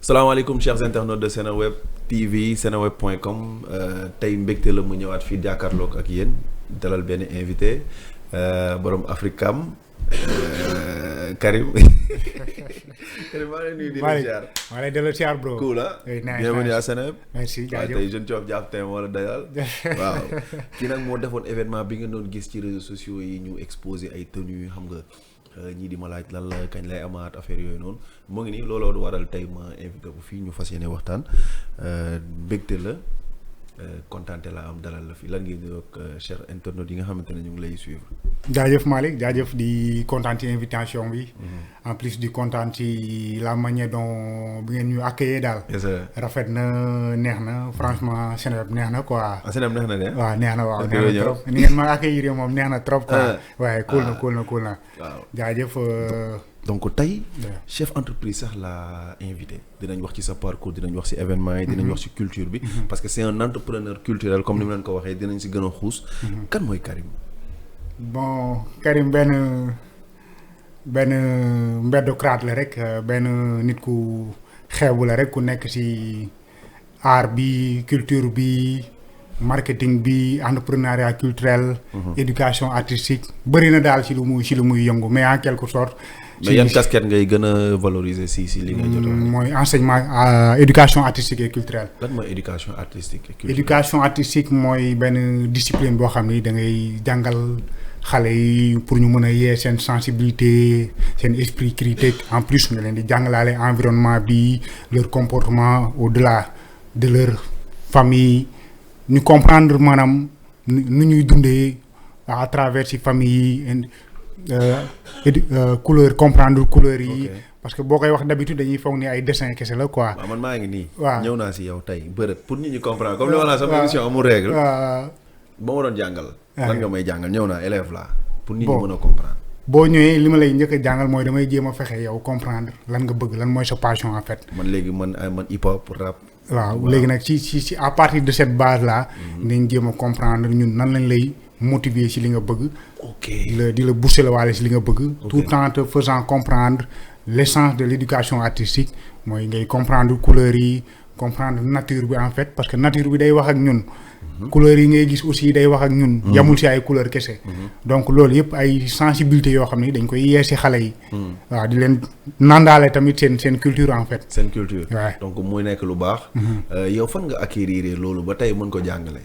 salaamaaleykum chers internautes de Seneweb TV seneweb.com tey mbégte la mu ñëwaat fii jàkkaarloog ak yéen dalal benn invité borom Africam Karim. Karim maa ngi lay nuyu di la ziar. maa lay delloo ziar bro. cool ah. bienvenue à Seneweb. merci jaajëf tey jeune coof jàpp tey wala dayal. waaw kii nag moo defoon événement bi nga doon gis ci réseaux sociaux yi ñu exposé ay tenues xam nga. ñii di ma laaj lan la kañ lay amaat affaire yooyu noonu moo ngi nii looloo waral tey ma invité bu fii ñu fas yéene waxtaan mbégte la kontaante la am dalal la fi lan ngeen di wax cher internautes yi nga xamante ne ñu ngi lay suivre. jaajëf Malick jaajëf di kontaan ci invitation bi. en plus di kontaan ci la manière dont bi ngeen ñu accueillir daal. rafet na neex na franchement Seneweb neex na quoi. Seneweb neex na de. waaw neex na waaw neex na trop ni ngeen ma accueillir moom neex na trop quoi. waaye cool na. waaw jaajëf. donc tey chef entreprise sax la invité dinañ wax ci sa parcours dinañ wax ci événement yi dinañ wax ci culture bi parce que c'est un entrepreneur culturel comme ni mu leen ko waxee dinañ ci gën a xuus kan mooy Karim. bon Karim benn mbeddocrate la rek benn nit ku xeebu la rek ku nekk ci art bi culture bi marketing bi entrepreneuriat culturel éducation artistique bëri na daal ci lu muy yëngu mais en quelque sorte mais yan casquette ngay gën a valoriser si li ngay jot mooy enseignement éducation artistique et culturelle. lan mooy éducation artistique et culturelle. éducation artistique mooy benn discipline boo xam ni da ngay jàngal xale yi pour ñu mën a yee seen sensibilité seen esprit critique en plus nga leen di jàngalaale environnement bi leur comportement au-delà de leur famille ñu comprendre maanaam nu ñuy dundee à travers ci famille yi. couleur comprendre couleur yi. parce que boo koy wax d'habitude dañuy foog ni ay dessin kese la quoi. waaw man maa ngi nii. waaw ñëw naa si yow tey bërët pour nit ñi comprendre comme li ma la sama émission amul règle. ba ma doon jàngal. lan nga may jàngal ñëw naa élève la pour nit ñi mën a comprendre. boo ñëwee li ma lay njëkk a jàngal mooy damay jéem a fexe yow comprendre lan nga bëgg lan mooy sa passion en fait. man léegi man hip hop rap. waaw léegi nag ci à partir de cette base là. dinañ jéem a comprendre ñun nan lañ lay. motiver ci li nga bëgg. ok di la booster la waale ci li nga bëgg. tout en te faisant comprendre l'essence de l'éducation artistique mooy ngay comprendre couleurs yi comprendre nature bi en fait parce que nature bi day wax ak ñun. couleurs yi ngay gis aussi day wax ak ñun. yamul ci ay couleurs kese. donc loolu yëpp ay sensibilité yoo xam ni dañ koy yee ci xale yi. waaw di leen nandaale tamit seen culture en fait. seen culture. waaw donc muy nekk lu baax. yow fan nga acquérir loolu ba tey mën ko jàngale.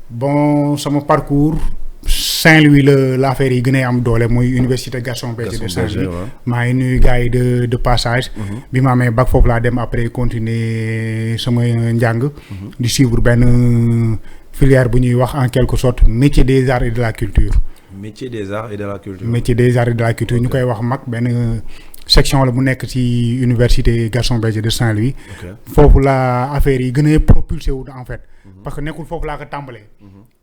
bon sama parcours Saint-Louis la affaire yi gën a am doole mooy université Gaston Berger de Saint-Louis maa ngi nuyu gars yi de passage. bi ma amee bac foofu laa dem après continuer sama njàng. di suivre benn filière bu ñuy wax en quelque sorte métier des arts et de la culture. métier des arts et de la culture. métier des arts et de la culture ñu koy wax mag benn section la bu nekk ci université Gaston Berger de Saint-Louis. foofu la affaire yi gën a propulsé wu en fait. parce que nekkul foofu laa ko tàmbalee.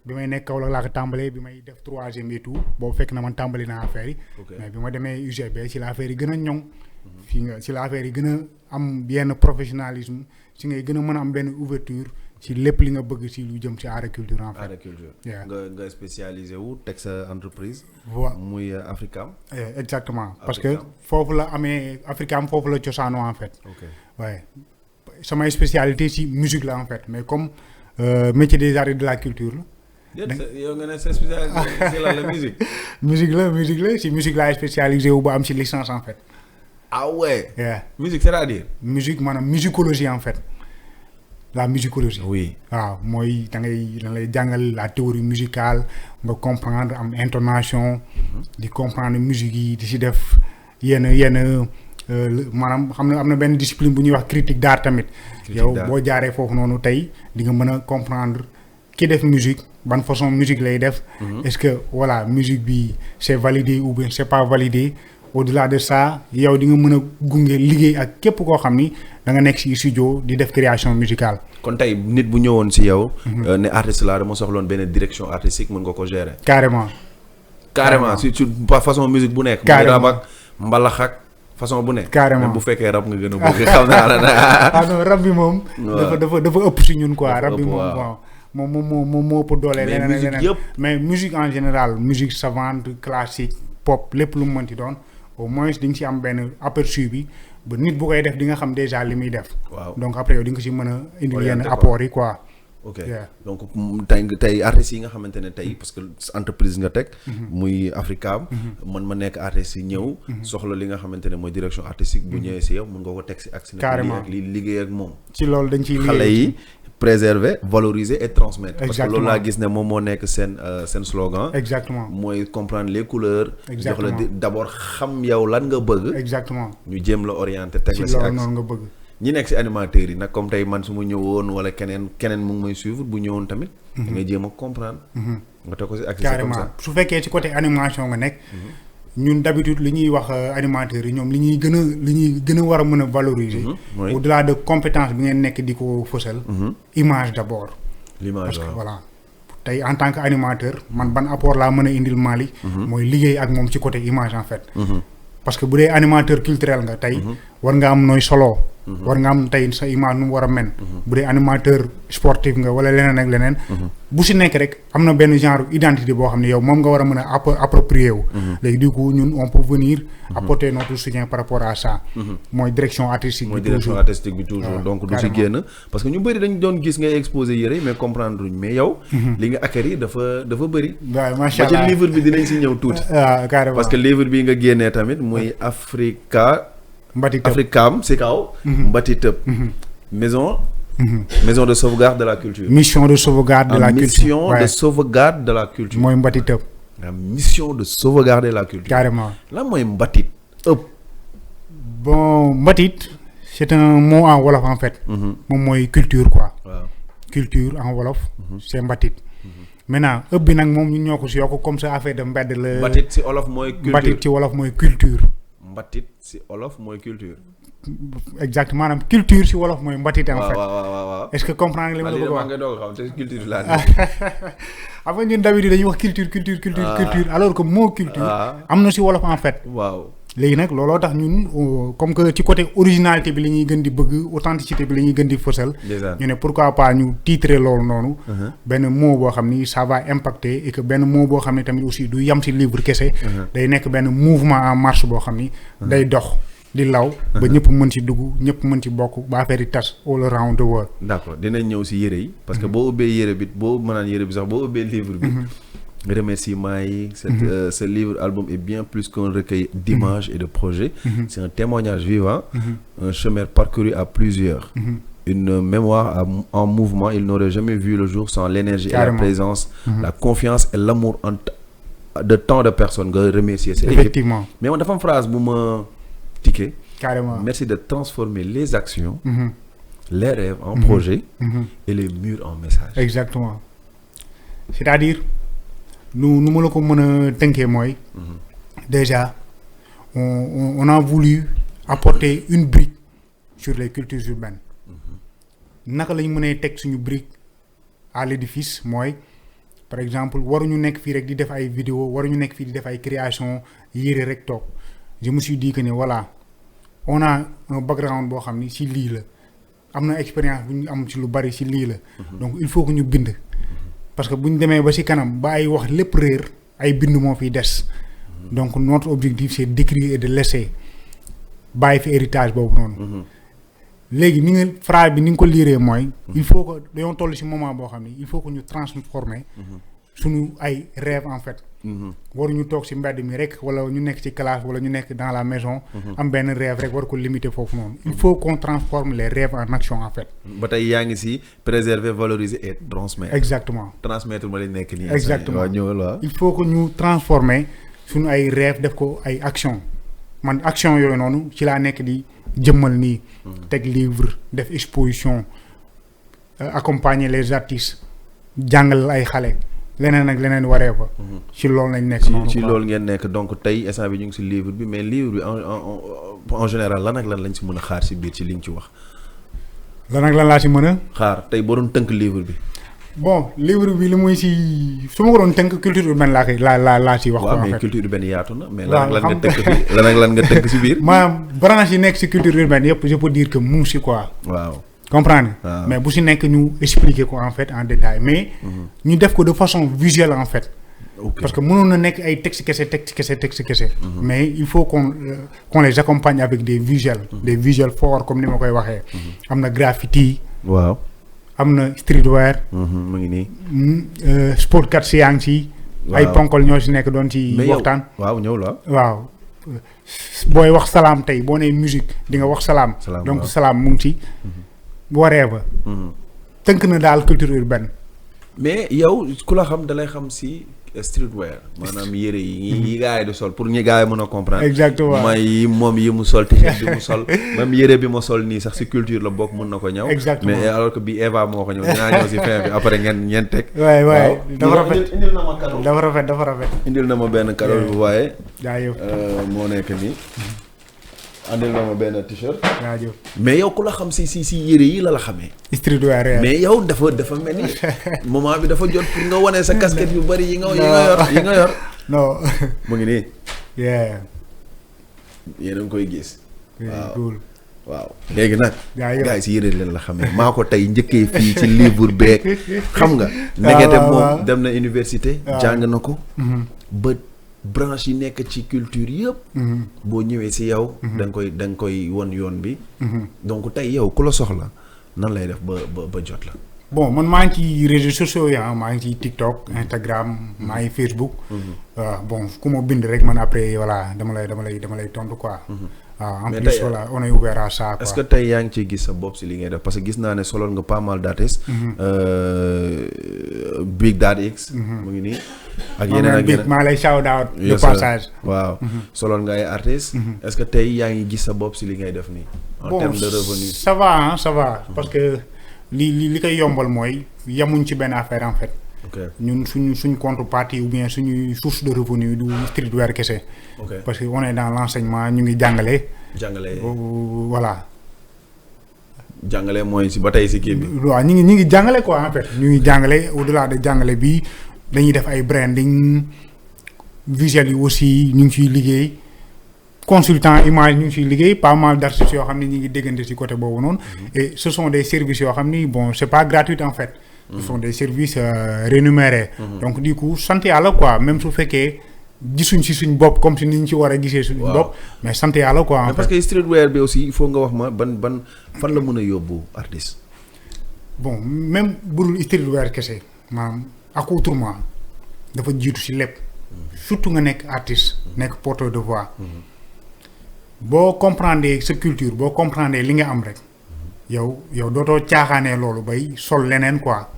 bi may nekk Kaolack laa ko tàmbalee bi may def troisième et tout boobu fekk na man tàmbali naa affaire yi. mais bi ma demee UGB ci la affaire yi gën a ñoŋ. fii nga ci la affaire yi gën a am yenn professionnalisme ci ngay gën a mën a am benn ouverture ci lépp li nga bëgg ci lu jëm ci art et culture en fait. art et culture. nga spécialisé wu teg sa entreprise. voilà muy Africam. exactement parce que foofu la amee Africam foofu la cosaanoo en fait. waaye samay spécialité ci musique la en fait mais comme. métier des arts et de la culture la. yow nga ne sa spécialité c'est la musique. musique la ci musique laay spécialisé wu ba am ci licence en fait. ah ouais. musique c'est-à-dire. musique maanaam musicologie en fait la musicologie. oui waaw mooy da lay jàngal la théorie musicale nga comprendre am intonation. di comprendre musique yi di ci def yenn. maanaam xam na am na benn discipline bu ñuy wax critique d'art tamit. yow boo jaaree foofu noonu tey di nga mën a comprendre ki def musique ban façon musique lay def. est-ce que voilà musique bi c'est validé ou bien c'est pas validé au-delà de ça yow di nga mën a gunge liggéey ak képp koo xam ni da nga nekk ci studio di def création musicale. kon tey nit bu ñëwoon ci yow. ne artiste laa dama soxloon benn direction artistique mën nga ko gérer. carrément ci façon musique bu nekk. carrément rap ak mbalax ak façon bu nekk. carrément bu fekkee rap nga gën a bëgg xam naa la. ah non rap bi moom. dafa ëpp ci ñun quoi. rap bi moom waaw moom moo ëpp doole. mais musique yëpp mais musique en général musique savante classique pop lépp lu mu mënti doon au moins di nga ci am benn aperçu bi ba nit bu koy def di nga xam déjà li muy def. waaw donc après yow di nga si mën a indi yenn Orienté apport yi quoi. ok Yeah. donc tey artistes yi nga xamante ne tey parce que entreprise nga teg. muy Africam. man ma nekk artistes yi ñëw. soxla li nga xamante ne mooy direction artistique bu ñëwee si yow mun nga ko teg si ak. Carrément li liggéey ak moom. ci loolu dañ ciy xale yi préserver valoriser et transmettre. parce que Exactement. loolu laa gis ne moom moo nekk seen slogan. exactement mooy comprendre les couleurs. Exactement. jox la d'abord xam yow lan nga bëgg. exactement ñu jéem la orienter teg ci la si loolu axe. noonu nga bëgg. ñi nekk si animateurs yi nag comme tey man su ma ñëwoon wala keneen mu ngi may suivre bu ñëwoon tamit. da ngay jéem a comprendre. nga teg ko si axe c'est comme carrément ça. su fekkee ci côté animation nga nekk. ñun d'habitude li ñuy wax animateurs yi ñoom li ñuy gën a war a mën a valoriser. oui. au-delà de compétence bi ngeen nekk di ko fësal. image d'abord. l'image parce que waaw. voilà tey en tant que animateur man ban apport laa mën a indil Mali. mooy liggéey ak moom ci côté image en fait. parce que bu dee animateur culturel nga tey. war nga am nooy solo. war nga am tey sa image nu mu war a men. bu dee animateur sportif nga wala leneen ak leneen. bu si nekk rek am na benn genre identité boo xam ne yow moom nga war a mën a approprier wu. léegi du coup ñun on peut venir. apporter notre soutien par rapport à ça. mooy direction artistique mooy bi direction toujours. artistique bi toujours Voilà, donc du si carrément. génn parce que ñu bëri dañu doon gis ngay exposer yëre mais comprendre luñ mais yow. li nga acquérir dafa bëri. waaw macha ba ci allah livre bi dinañ si ñëw tuuti. waaw carrément parce que livre bi nga génnee tamit muy mbati tëb. Africam si kaw. Mbati Tëb. maison de sauvegarde de la culture. mission de sauvegarde de la culture mission Ouais. de sauvegarde de la culture. mooy mbati tëb la mission de sauvegarder la culture. carrément. lan mooy mbatit ëpp. bon mbatit c'est un mot en wolof en fait. moom mooy culture quoi. waaw culture en wolof. c'est mbatit. maintenant ëpp bi nag moom ñun ñoo ko si yokk comme ça affaire de mbedd la. mbatit si olof mooy. culture mbatit ci wolof mooy culture. mbatit si olof mooy culture. exact maanaam culture si wolof mooy mbatit en fait. waaw. est-ce que comprendre nga li ma la bëgg a wax. nga doog xam te culture laa xam nga ñun d'habitude dañuy wax culture alors que mot culture. am na si wolof en fait. waaw. léegi nag looloo tax ñun comme que ci côté originalité bi la ñuy gën di bëgg authenticité bi la ñuy gën di fësal. ñu ne pourquoi pas ñu titrer loolu noonu. benn mot boo xam ni ça va impacter et que benn mot boo xam ne tamit aussi du yam ci livre kese. day nekk benn mouvement en marche boo xam ni. day dox di law. ba ñëpp mën ci dugg ñëpp mën ci bokk ba affaire yi tas all around the world. d'accord dinañ ñëw si yére yi. parce que boo ubbee yére bi boo mënaan yére bi sax boo ubbee livre bi. remerciements yi. ce livre album est bien plus qu'un recueil d'images et de projets. C'est un témoignage vivant. Un chemin parcouru à plusieurs. Une mémoire en mouvement. Il n'aurait jamais vu le jour sans l'énergie et la présence, la confiance et l'amour de tant de personnes nga remercier sa équipe. Effectivement. Mais man dafa am phrase bu ma tiqué. Carrément. Merci de transformer les actions, les rêves en projets et les murs en messages. Exactement. C'est-à-dire nu ma la ko mën a tënkee mooy. déjà on a voulu apporter une brique sur les cultures urbaines. naka lañ mënee teg suñu brique à l'édifice mooy par exemple waruñu nekk fii rek di def ay vidéo waruñu nekk fii di def ay création yére rek toog je me suis dit que ne voilà on a un background boo xam ni ci lii la am na expérience bu ñu am ci lu bari ci lii la. donc il faut que ñu bind. parce que bu ñu demee ba ci kanam ba ay wax lépp réer ay bind moo fiy des. donc notre objectif c'est d'écrire et de laisser bàyyi fi héritage boobu noonu. léegi ni nga phrase bi ni nga ko liiree mooy. il faut que dañoo toll ci moment boo xam ni il faut que ñu transformer. suñu ay rêve en fait. waruñu toog ci mbedd mi rek wala ñu nekk ci classe wala ñu nekk dans la maison. am benn rêve rek war ko limiter foofu noonu. il faut qu'on transforme les rêves en action en fait. ba tey yaa ngi ci préserver valoriser et transmettre. exactement transmettre ma lay nekk nii. exactement waaw ñëwal waaw. il faut que ñu transformer suñu ay rêve def ko ay action man action yooyu noonu ci laa nekk di jëmmal nii. teg livre def exposition accompagner les artistes jàngal ay xale. leneen ak leneen waree fa. ci loolu lañ nekk noonu ci loolu ngeen nekk donc tey instant bi ñu ngi ci livre bi mais livre bi en général lan ak lan lañ ci mën a xaar ci biir ci liñ ci wax. lan ak lan laa ci mën a. xaar tey boo doon tënk livre bi. bon livre bi li muy ci su ma ko doon tënk culture urbaine laa koy laa ci wax. waaw mais culture urbaine yaatu na. mais lan ak lan nga tënk fi lan ak lan nga tënk ci biir. maanaam branche yi nekk ci culture urbaine yëpp je peux dire que mu ci quoi. waaw. comprendre mais bu ci nekk ñu expliquer ko en fait en détail mais ñu def ko de façon visuelle en fait Ok. parce que mënoon na nekk ay texte kese. mais il faut qu'on les accompagne avec des visuels forts comme ni ma koy waxee. am na graffiti. waaw. am na streetwear. mu ngi nii. sportkat si yaa ngi ci. waaw ay ponkol ñoo si nekk doon ci mais yow waxtaan. waaw ñëw la. waaw booy wax salaam tey boo nee musique di nga wax salaam. donc waaw. salaam mu ngi ci. waree ba. tënk na daal culture urbaine. mais yow ku la xam dalay xam si streetwear maanaam yére yi gars yi di sol pour ñi gars yi mën a comprendre. exactement mooy moom yi mu sol t-shirt bi mu sol même yére bi ma sol nii sax si culture la bokk mën na ko ñëw. exactement mais alors que bi Eva moo ko ñëw dinaa ñëw si fin bi après ngeen teg. waay dafa rafet indil na ma cadeau. dafa rafet. indil na ma benn cadeau bu waaye. jaajëf moo nekk nii. andil na ma benn t-shirt. jaajëf mais yow ku la xam si yére yi la xamee. streetwear mais yow dafa mel ni moment bi dafa jot pour nga wane sa casquette yu bari yi nga yor. non. mu ngi nii. yeah. yéen a ngi koy gis. waaw cool. waaw léegi nag. jaajëf gars yi si yére leen la xamee maa ko tey njëkkee fii ci livre beeg xam nga. ndekete moom dem na université. jàng na ko. ba branche yi nekk ci culture yëpp. boo ñëwee si yow. da nga koy won yoon bi. donc tey yow ku la soxla nan lay def ba jot la. bon man maa ngi ci réseaux sociaux yi maa ngi ci TikTok Instagram maa ngi Facebook. waaw bon ku ma bind rek man après voilà dama lay tontu quoi. waaw en mais plus tey voilà on est ouvert à ça quoi. est-ce que tey yaa ngi ciy gis sa bopp si li ngay def parce que gis naa ne soloon nga pas mal d'artistes. Big Dad X. mu ngi nii. ak yeneen ak yeneen maa lay shout out de passage. waaw soloon nga ay artistes. est-ce que tey yaa ngi gis sa bopp si li ngay def nii. en termes de revenus. ça va parce que li koy yombal mooy yemuñ ci benn affaire en fait. ok ñun suñu contrepartie ou bien suñuy source de revenu du streetwear kese. ok parce que on est dans l'enseignement ñu ngi jàngale. Voilà. jàngale mooy si ba tey si kii bi. waaw ñu ngi jàngale quoi en fait ñu ngi jàngale au-delà de jàngale bi dañuy def ay branding visuel yi aussi ñu ngi ciy liggéey consultant image ñu ngi ciy liggéey pas mal d'artistes yoo xam ne ñu ngi déggante ci côté boobu noonu. Et ce sont des services yoo xam ni bon c'est pas gratuit en fait. Ce sont des services rémunérés. Donc du coup sant yàlla quoi même su fekkee gisuñ ci suñ bopp comme si ni ñu ci war a gisee suñ bopp. mais sant yàlla quoi en fait. parce que streetwear bi aussi il faut nga wax ma ban fan la mën a yóbbu artiste. bon même budul streetwear kese maanaam accoutrement dafa jiitu ci lépp. surtout nga nekk artiste. nekk porteur de voix. boo comprendre sa culture boo comprendre li nga am rek. yow dootoo caaxaanee loolu bay sol leneen quoi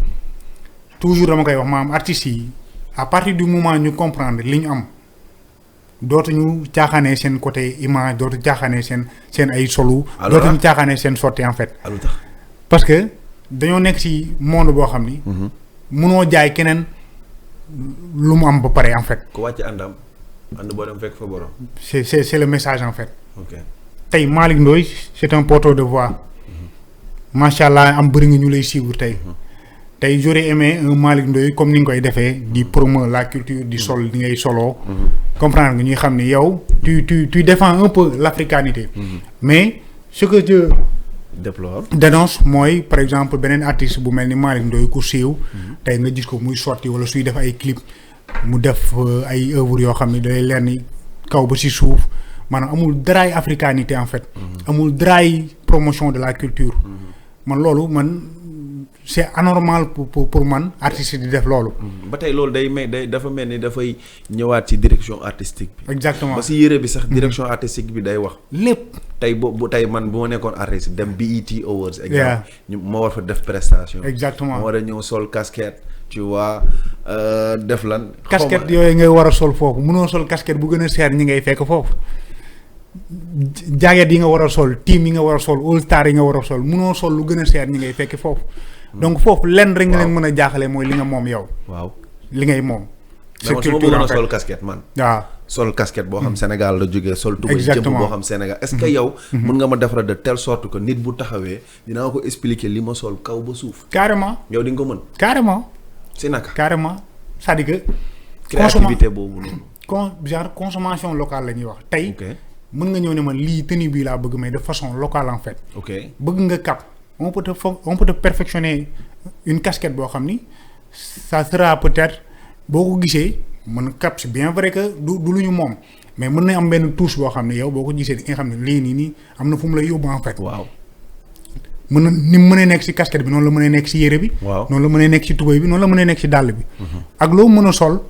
toujours dama koy wax maanaam artistes yi à partir du moment ñu comprendre li ñu am dootuñu caaxaanee seen côté image dootu caaxaanee seen ay solu. dootuñu caaxaanee seen sortie en fait. parce que dañoo nekk ci monde boo xam ni. mënoo jaay keneen lu mu am ba pare en fait. ku wàcc ànd boo dem fekk fa borom. c'est le message en fait. ok tey Malick Ndoye c'est un porteur de voix. macha allah am bëri nga ñu lay suivre tey j'aurais aimé un Malick Ndoye comme ni nga koy defee di promouvoir la culture di sol di ngay soloo comprendre nga ñuy xam ni yow tu défends un peu l'africanité mais ce que je dénonce mooy par exemple beneen artiste bu mel ni Malick Ndoye ku siiw tey nga gis ko muy sorti wala suy def ay clip mu def ay œuvres yoo xam ne day leer ni kaw ba ci suuf maanaam amul daraay africanité en fait amul daraay promotion de la culture man loolu c'est anormal pour man artiste di def loolu. ba tey loolu dafa mel ni dafay ñëwaat ci direction artistique bi. exactement ba si yére bi sax direction artistique bi day wax. lépp tey tey man bu ma nekkoon artiste dem BET Awards. exemple ma war fa def prestation. exactement ma war a ñëw sol casquette. tu vois def lan. casquette yooyu ngay war a sol foofu mënoo sol casquette bu gën a seer ñi ngay fekk foofu. jaaget yi nga war a sol team yi nga war a sol all star yi nga war a sol munoo sol lu gën a seer ñi ngay fekk foofu. donc foofu lenn rek nga leen mën a jaaxale mooy li nga moom yow. waaw li ngay moom. c'est culture en fait sol casquette man. waaw sol casquette boo xam Sénégal la jógee sol. tubéy jëmm boo xam Sénégal est-ce que yow. mën nga ma defara de telle sorte que nit bu taxawee dinaa ko expliquer li ma sol kaw ba suuf. carrément yow di nga ko mën. carrément. si naka carrément c'est-à-dire que. créativité boobu noonu. genre consommation locale la ñuy wax tey. mën nga ñëw ne man lii tenue bii laa bëgg mais de façon locale en fait. ok bëgg nga cap on peut te perfectionner une casquette boo xam ni ça sera peut-être boo ko gisee mën cap c'est bien vrai que du lu ñu moom mais mën na am benn touche boo xam ne yow boo ko gisee di nga xam ne lii nii am na fu mu lay yóbbu en fait. waaw. mën na ni mu mënee nekk si casquette bi noonu la mënee nekk si yére bi. waaw noonu la mënee nekk si tubéy bi noonu la mënee nekk si dàll bi. ak loo mën a sol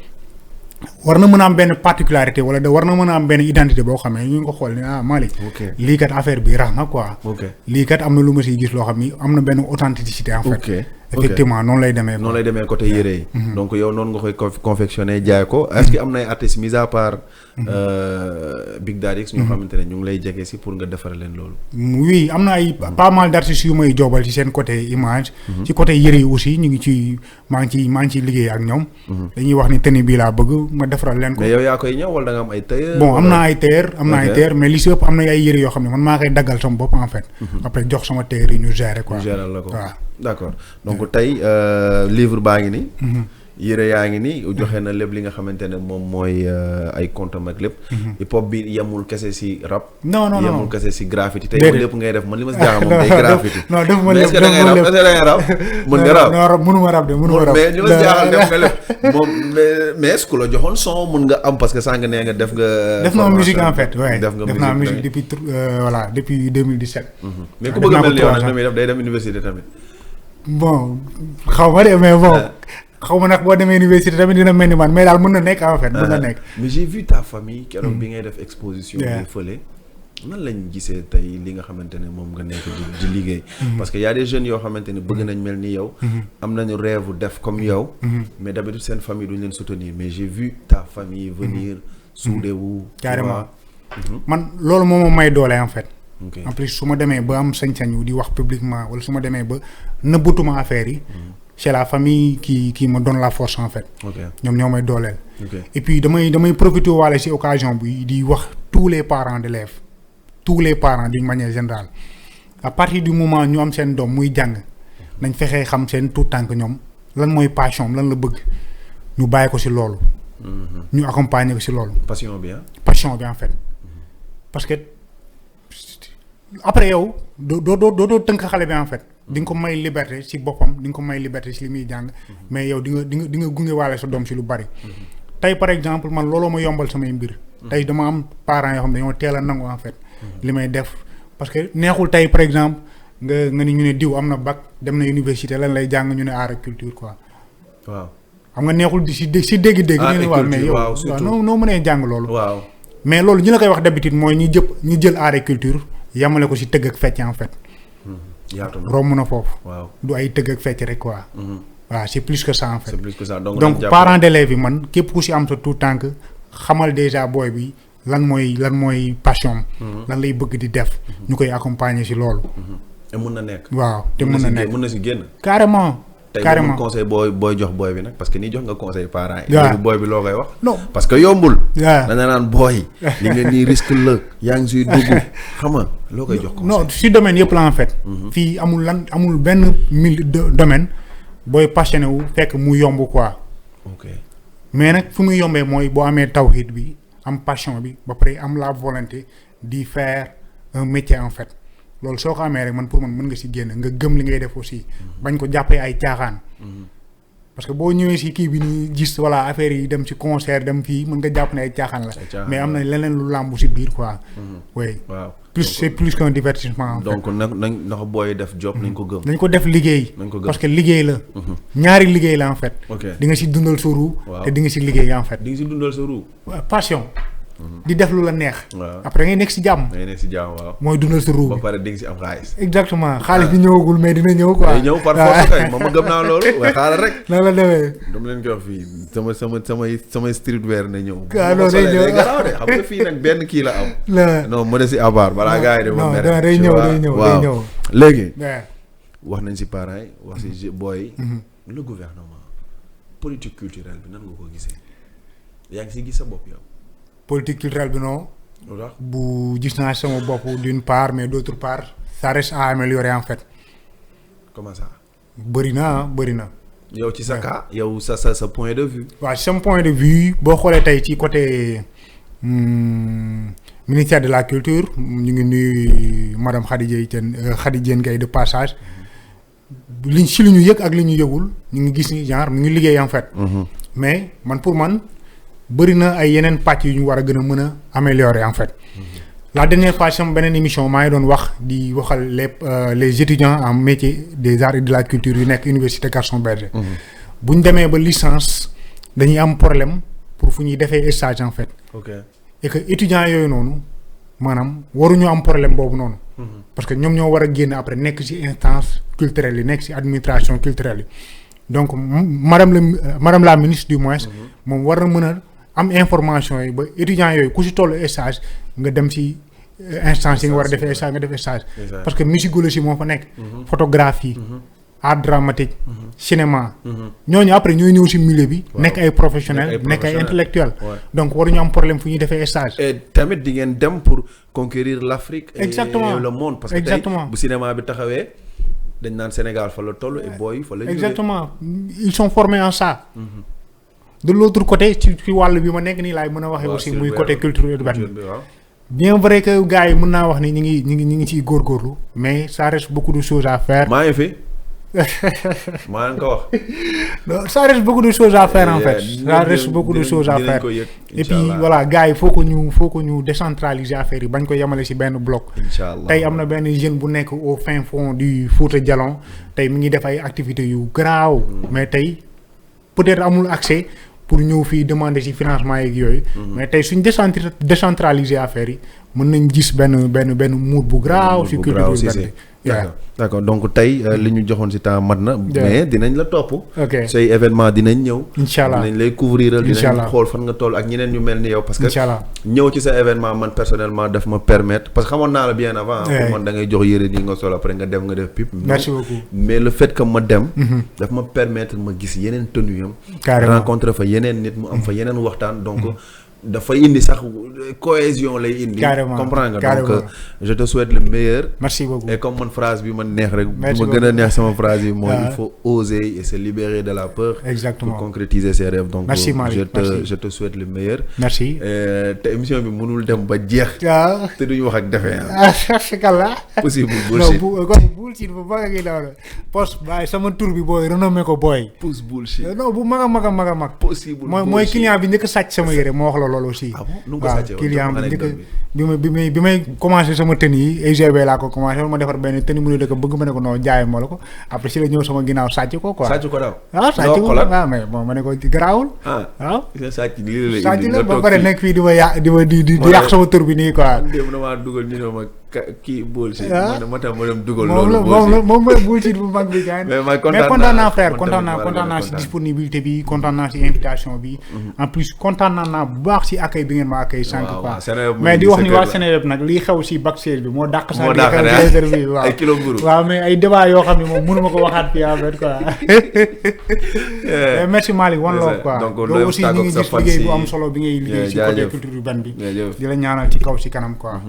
war na mën a am benn particularité wala war na mën a am benn identité boo xam ne ñu ngi ko xool ne ah Malick. ok lii kat affaire bi rax na quoi. ok lii kat am na lu ma siy gis loo xam ni am na benn authenticité en fait. ok effectivement noonu lay demee. noonu lay demee côté yére yi. donc yow noonu nga koy confectionné jaay ko. est-ce que am na ay artistes mis à part. Big Daddy ñoo xamante ne ñu ngi lay jege si pour nga defar leen loolu. oui am na ay pas mal d'artistes yu may joobal ci seen côté image. ci côté yére yi aussi ñu ngi ci maa ngi ciy liggéey ak ñoom. dañuy wax ni tenue bii laa bëgg ma defaral leen ko. mais yow yaa koy ñëw wala da nga am ay tailleur. bon am naa ay tailleur mais li si ëpp am na ay yére yoo xam ne man maa koy daggal sama bopp en fait. après jox sama tailleur yi ñu gérer quoi. ñu gérer la ko waaw. d'accord donc tey livre baa ngi nii. yére yaa ngi nii joxe na lépp li nga xamante ne moom mooy ay comptam ak lépp. hip hop bi yemul kese si rap. non yemul kese si graffiti. tey moom lépp ngay def man li ma si jaaxal moom day graffiti. non def ma mais est-ce que da ngay rap est-ce que da ngay rap mën nga rap. non mënuma rap de mënuma rap. mais li ma si jaaxal def nga lépp moom mais est-ce que la joxoon son mën nga am parce que sànq nee nga def nga. def naa musique en fait ouais. def naa musique depuis voilà depuis 2017. mais ku bëgg a mel ni yow nag damay def day dem université tamit. bon xaw ma de mais bon. xaw ma nag boo demee université tamit dina mel ni man mais daal mën na nekk en fait mën na nekk. mais j'ai vu ta famille. keroog bi ngay def exposition. bi fële nan lañ gisee tey li nga xamante ne moom nga nekk di liggéey. parce que y a des jeunes yoo xamante ne bëgg nañ mel ni yow. am nañu rêve def comme yow. mais d'habitude seen famille duñ leen soutenir mais j'ai vu ta famille venir. soudé wu. carrément man loolu moo ma may doole en fait. en plus su ma demee ba am sañ-sañu di wax publiquement wala su ma demee ba nëbbatuma affaire yi. c'est la famille qui me donne la force en fait. ñoom ñoo may dooleel. et puis damay profiter waale ci occasion bi di wax tous les parents d'élèves tous les parents d'une manière générale à partir du moment ñu am seen doom muy jàng nañ fexee xam seen tout tànk ñoom lan mooy passion lan la bëgg ñu bàyyi ko ci loolu. ñu accompagner ko ci loolu. passion bi en fait parce que après yow doo tënk xale bi en fait. di nga ko may liberté ci boppam di nga ko may liberté ci li muy jàng mais yow di nga gunge waale sa doom ci lu bari. tey par exemple man looloo ma yombal samay mbir. tey dama am parents yoo xam ne dañoo teel a nangu en fait. li may def parce que neexul tey par exemple nga ni ñu ne diw am na bac dem na université lan lay jàng ñu ne art et culture quoi. waaw xam nga neexul di si dégg-dégg. art et culture mais yow waaw noo mënee jàng loolu. waaw mais loolu ñi la koy wax d'habitude mooy ñi jël art et culture yamale ko si tëgg ak fecc en fait. yaatu na romb na foofu. waaw du ay tëgg ak fecc rek quoi. waaw c'est plus que ça en fait. c'est plus que ça donc parents d'élèves yi man képp ku si am sa tout tànk xamal déjà booy bi lan mooy passion. lan lay bëgg di def. ñu koy accompagner si loolu. te mën na nekk. waaw te mën na nekk mën na si génn. carrément. carrément tey conseil booy jox booy bi nag parce que nii jox nga conseil parents yi. waaw booy bi loo koy wax. non parce que yombul. waaw da nga naan booy. li nga nii risque la yaa ngi siy dugg xam nga loo koy jox conseil. non si domaine yëpp la en fait. fii amul benn domaine booy passionné wu fekk mu yomb quoi. ok mais nag fu muy yombee mooy boo amee tawhid bi am passion bi ba pare am la volonté di faire un métier en fait. loolu soo ko amee rek man pour man mën nga si génn nga gëm li ngay def aussi bañ ko jàppee ay caaxaan parce que boo ñëwee si kii bi ni gis voilà affaire yi dem ci concert dem fii mën nga jàpp ne ay caaxaan la mais am na leneen lu làmbu si biir quoi. oui waaw plus c'est plus qu'un divertissement. donc nañ booy def job nañ ko gëm. nañ ko def liggéey. nañ ko gëm parce que liggéey la. ñaari liggéey la en fait. ok di nga si dundal sa ruu. waaw te di nga si liggéey en fait. di nga si dundal sa ruu. passion. di def lu la neex. waaw après ngay nekk si jàmm. ngay nekk si jàmm waaw. mooy dundal sa ruu ba bi. pare di nga si am xaalis. exactement xaalis bi ñëwagul mais dina ñëw quoi. day ñëw par force kay ma gëm naa loolu waaye xaaral rek. nan la demee. dama leen koy wax fii samay streetwear na ñëw. ah non day ñëw garaaw de xam nga fii nag benn kii la am. la non mu des si abar balaa gars yi de. non ma day ñëw waaw léegi. waaw. wax nañ si parents yi wax si booy. le gouvernement politique culturelle bi nan nga ko gisee yaa ngi si gis sa bopp yow. politique culturelle bi non. loolu bu gis naa sama bopp d'une part mais d'autre part ça reste à améliorer en fait. comment ça. bëri na. yow ci sa cas yow sa point de vue. waaw ci sama point de vue boo xoolee tey ci côté ministère de la culture ñu ngi nuyu madame Khady Diène Gaye de passage li ñu yëg ak li ñu yëgul ñu ngi gis ni genre mu ngi liggéey en fait. mais man pour man bëri na ay yeneen pàcc yu ñu war a gën a mën a améliorer en fait. La dernière fois sama beneen émission maa ngi doon wax di waxal les étudiants en métier des arts et de la culture yu nekk université Gaston Berger. bu ñu demee ba licence dañuy am problème pour fu ñuy defee stage en fait. ok et que étudiants yooyu noonu maanaam waruñu am problème boobu noonu. parce que ñoom ñoo war a génn après nekk ci instance culturelle yi nekk ci administration culturelle yi donc madame la ministre du moins. moom war na mën a am information yi ba étudiants yooyu ku ci tollu stage nga dem ci instance yi nga war a defee stage nga def stage. parce que musicologie moo fa nekk. photographie. art dramatique. cinéma. ñooñu après ñooy ñëw ci milieu bi. nekk ay professionnels nekk ay intellectuels. donc waruñu am problème fu ñuy defee stage. et tamit di ngeen dem pour conquérir l'Afrique. exactement et le monde parce que tey bu cinéma bi taxawee dañ naan Sénégal fa la toll et booy fa la jógee. exactement ils sont formés en ça. de l'autre côté ci wàll bi ma nekk nii laay mën a waxee aussi muy côté culture urbaine bi. bien vrai que gars yi mën naa wax ni ñi ngi ciy góorgóorlu mais ça reste beaucoup de choses à faire. maa ngi fi. maa ngi ko wax. non ça reste beaucoup de choses à faire en fait. ça reste beaucoup de choses à faire et puis voilà gars yi faut que ñu décentraliser affaire yi bañ ko yemale ci benn bloc. tey am na benn jeune bu nekk au fin fond du Fouta Djalon tey mi ngi def ay activités yu garaaw. mais tey peut-être amul accès pour ñëw fii demander ci financement yeeg yooyu. mais tey suñ décentraliser affaire yi mën nañ gis benn mood bu garaaw. ci culture urbaine bi d'accord donc tey li ñu joxoon ci temps mat na. mais dinañ la topp. ok say événement dinañ ñëw. incha allah dinañ lay couvrir. dinañ xool fan nga toll ak ñeneen ñu mel ni yow. parce que ñëw ci sa événement man personnellement daf ma permettre parce que xamoon naa la bien avant. pour man da ngay jox yére nii nga sol après nga dem nga def pub. merci beaucoup mais le fait que ma dem. daf ma permettre ma gis yeneen tenue am. carrément rencontre fa yeneen nit mu am fa yeneen waxtaan donc. dafay indi sax cohésion lay indi. carrément comprends nga donc je te souhaite le meilleur. merci beaucoup et comme man phrase bi man neex rek. bu ma gën a neex sama phrase yi mooy il faut oser et se libérer de la peur. exactement pour concrétiser ses rêves donc. merci Malick je te souhaite le meilleur. merci. te émission bi mënul dem ba jeex. waaw te duñu wax ak defee kala possible bullshit non bullshit bu bëgg ngi daw poste bàyyi sama tur bi booy renommé ko booy. pousse bullshit non bu mag a mag. possible mooy client bi njëkk a sàcc sama yére moo wax la loolu aussi. ah bon nu nga ko sàccee woon client bi njëkk bi may commencé sama tenue yi EGB laa ko commencé ma defar benn tenue mu ne dëkk bëgg ma ne ko non jaay ma la ko après si la ñëw sama ginnaaw sàcc ko quoi. sàcc ko daaw. waaw sàcc ko waaw mais bon ma ne ko garaawul. waaw sàcc lii la sàcc la ba pare nekk fii di ma yàq sama tur bi nii quoi. démb damaa dugal ñu ne ma kii bullshit. ma tam ma dem dugal moom mooy bullshit bu mag bi gars mais kontaan naa frère kontaan naa si disponibilité bi kontaan naa si invitation bi. en plus kontaan naa bu baax si accueil bi ngeen ma accueil sànq quoi. mais di wax ni waa Sénégal nag lii xew si backstage bi moo dàq sax li xew si bi waaw ay kilo mburu waaw mais ay débat yoo xam ne moom mënu ma ko waxaat fii en fait quoi. merci Malick one love quoi. donc loolu aussi ñu ngi gis liggéey bu am solo bi ngay liggéey si côté culture urbaine bi. di la ñaanal ci kaw si kanam quoi.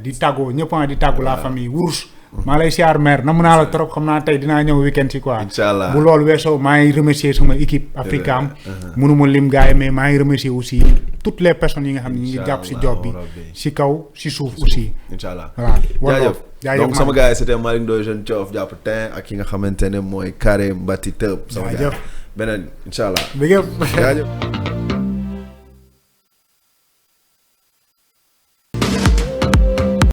di tàggoo ñëpp di tàggu la famille Wurus. maa lay siyaar mère namm naa la trop xam naa tey dinaa ñëw weekend si quoi. inchaallah bu loolu weesoo maa ngi remercier sama équipe Africam. mënuma lim gars yi mais maa ngi remercier aussi toutes les personnes yi nga xam ne ñu ngi jàpp si job bi si kaw si suuf aussi. inchaallah voilà jaajëf donc sama gars yi c'était Malick Ndoye jeune Thiof jàpp tin ak ki nga xamante ne mooy Carré Mbati Tëb. sama gars beneen inchaallah. jaajëf.